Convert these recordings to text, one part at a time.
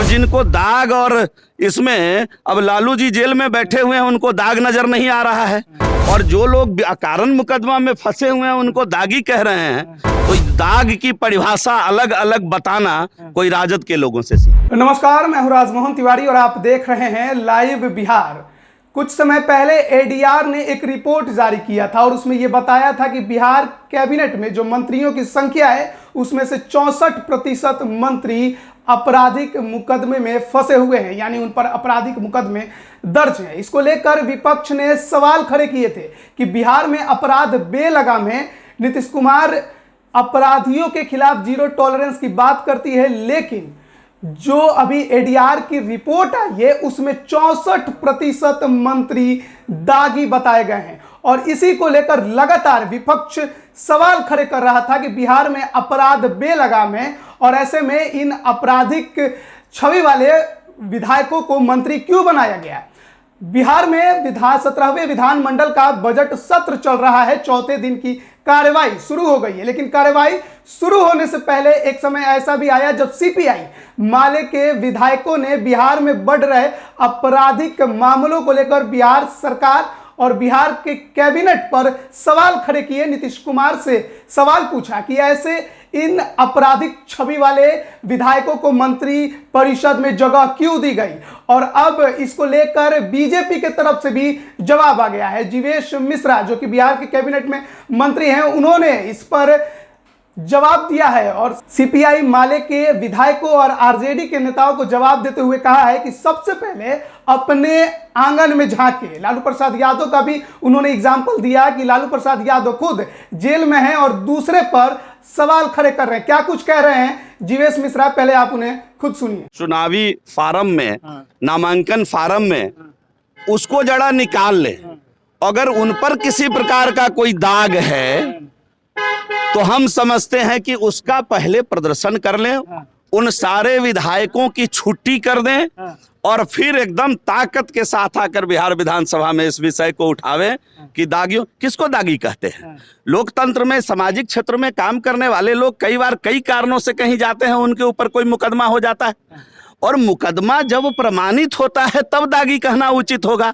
जिनको दाग और इसमें अब लालू जी जेल में बैठे हुए हैं उनको दाग नजर नहीं आ रहा है, और जो लोग अकारण मुकदमा में फंसे हुए हैं उनको दागी कह रहे हैं। तो दाग की परिभाषा अलग अलग बताना कोई राजद के लोगों से सीखे। नमस्कार, मैं हूं राजमोहन तिवारी और आप देख रहे हैं लाइव बिहार। कुछ समय पहले एडीआर ने एक रिपोर्ट जारी किया था और उसमें यह बताया था कि बिहार कैबिनेट में जो मंत्रियों की संख्या है उसमें से 64% मंत्री आपराधिक मुकदमे में फंसे हुए हैं, यानी उन पर आपराधिक मुकदमे दर्ज हैं। इसको लेकर विपक्ष ने सवाल खड़े किए थे कि बिहार में अपराध बेलगाम है। नीतीश कुमार अपराधियों के खिलाफ जीरो टॉलरेंस की बात करती है, लेकिन जो अभी एडीआर की रिपोर्ट आई है उसमें 64% मंत्री दागी बताए गए हैं। और इसी को लेकर लगातार विपक्ष सवाल खड़े कर रहा था कि बिहार में अपराध बेलगाम है और ऐसे में इन आपराधिक छवि वाले विधायकों को मंत्री क्यों बनाया गया। बिहार में 17वें विधानमंडल का बजट सत्र चल रहा है, चौथे दिन की कार्यवाही शुरू हो गई है, लेकिन कार्यवाही शुरू होने से पहले एक समय ऐसा भी आया जब सीपीआई माले के विधायकों ने बिहार में बढ़ रहे आपराधिक मामलों को लेकर बिहार सरकार और बिहार के कैबिनेट पर सवाल खड़े किए। नीतीश कुमार से सवाल पूछा कि ऐसे इन आपराधिक छवि वाले विधायकों को मंत्री परिषद में जगह क्यों दी गई, और अब इसको लेकर बीजेपी के तरफ से भी जवाब आ गया है। जीवेश मिश्रा जो कि बिहार के कैबिनेट में मंत्री हैं, उन्होंने इस पर जवाब दिया है और सीपीआई माले के विधायकों और आरजेडी के नेताओं को जवाब देते हुए कहा है कि सबसे पहले अपने आंगन में झांके। लालू प्रसाद यादव का भी उन्होंने एग्जाम्पल दिया कि लालू प्रसाद यादव खुद जेल में हैं और दूसरे पर सवाल खड़े कर रहे हैं। क्या कुछ कह रहे हैं जीवेश मिश्रा, पहले आप उन्हें खुद सुनिए। चुनावी फार्म में, नामांकन फार्म में उसको जरा निकाल ले, अगर उन पर किसी प्रकार का कोई दाग है तो हम समझते हैं कि उसका पहले प्रदर्शन कर लें, उन सारे विधायकों की छुट्टी कर दें और फिर एकदम ताकत के साथ आकर बिहार विधानसभा में इस विषय को उठावें कि दागियों किसको दागी कहते हैं। लोकतंत्र में, सामाजिक क्षेत्र में काम करने वाले लोग कई बार कई कारणों से कहीं जाते हैं, उनके ऊपर कोई मुकदमा हो जाता है और मुकदमा जब प्रमाणित होता है तब दागी कहना उचित होगा।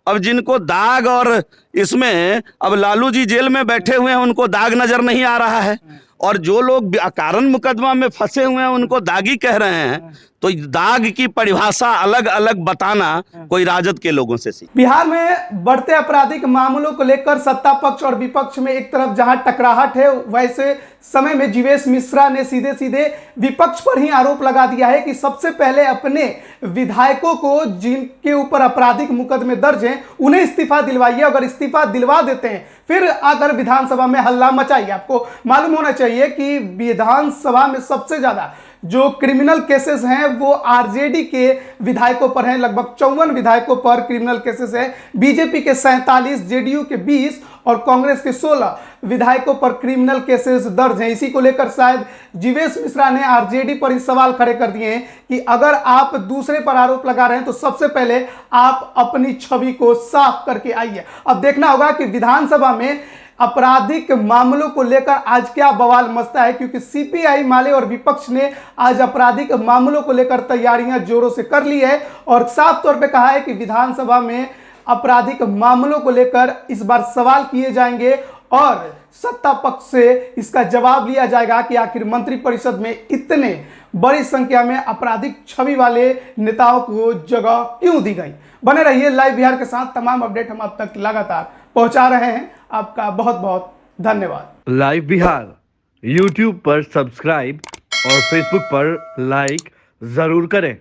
अब जिनको दाग और इसमें अब लालू जी जेल में बैठे हुए हैं उनको दाग नजर नहीं आ रहा है, और जो लोग अकारण मुकदमा में फंसे हुए हैं उनको दागी कह रहे हैं। तो दाग की परिभाषा अलग अलग बताना कोई राजद के लोगों से सीखे। बिहार में बढ़ते आपराधिक मामलों को लेकर सत्ता पक्ष और विपक्ष में एक तरफ जहां टकराहट है, वैसे समय में जीवेश मिश्रा ने सीधे सीधे विपक्ष पर ही आरोप लगा दिया है कि सबसे पहले अपने विधायकों को जिनके ऊपर आपराधिक मुकदमे दर्ज हैं उन्हें इस्तीफा दिलवाइए। अगर इस्तीफा दिलवा देते हैं फिर आकर विधानसभा में हल्ला मचाइए। आपको मालूम होना चाहिए कि विधानसभा में सबसे ज्यादा जो क्रिमिनल केसेस हैं वो आरजेडी के विधायकों पर हैं, लगभग 54 विधायकों पर क्रिमिनल केसेस है। बीजेपी के 47, जेडीयू के 20 और कांग्रेस के 16 विधायकों पर क्रिमिनल केसेस दर्ज हैं। इसी को लेकर शायद जीवेश मिश्रा ने आरजेडी पर ही सवाल खड़े कर दिए हैं कि अगर आप दूसरे पर आरोप लगा रहे हैं तो सबसे पहले आप अपनी छवि को साफ करके आइए। अब देखना होगा कि विधानसभा में आपराधिक मामलों को लेकर आज क्या बवाल मचता है, क्योंकि सीपीआई माले और विपक्ष ने आज आपराधिक मामलों को लेकर तैयारियां जोरों से कर ली है और साफ तौर पे कहा है कि विधानसभा में आपराधिक मामलों को लेकर इस बार सवाल किए जाएंगे और सत्ता पक्ष से इसका जवाब लिया जाएगा कि आखिर मंत्रिपरिषद में इतने बड़ी संख्या में आपराधिक छवि वाले नेताओं को जगह क्यों दी गई। बने रहिए लाइव बिहार के साथ, तमाम अपडेट हम आप तक लगातार पहुंचा रहे हैं। आपका बहुत बहुत धन्यवाद। लाइव बिहार यूट्यूब पर सब्सक्राइब और फेसबुक पर लाइक जरूर करें।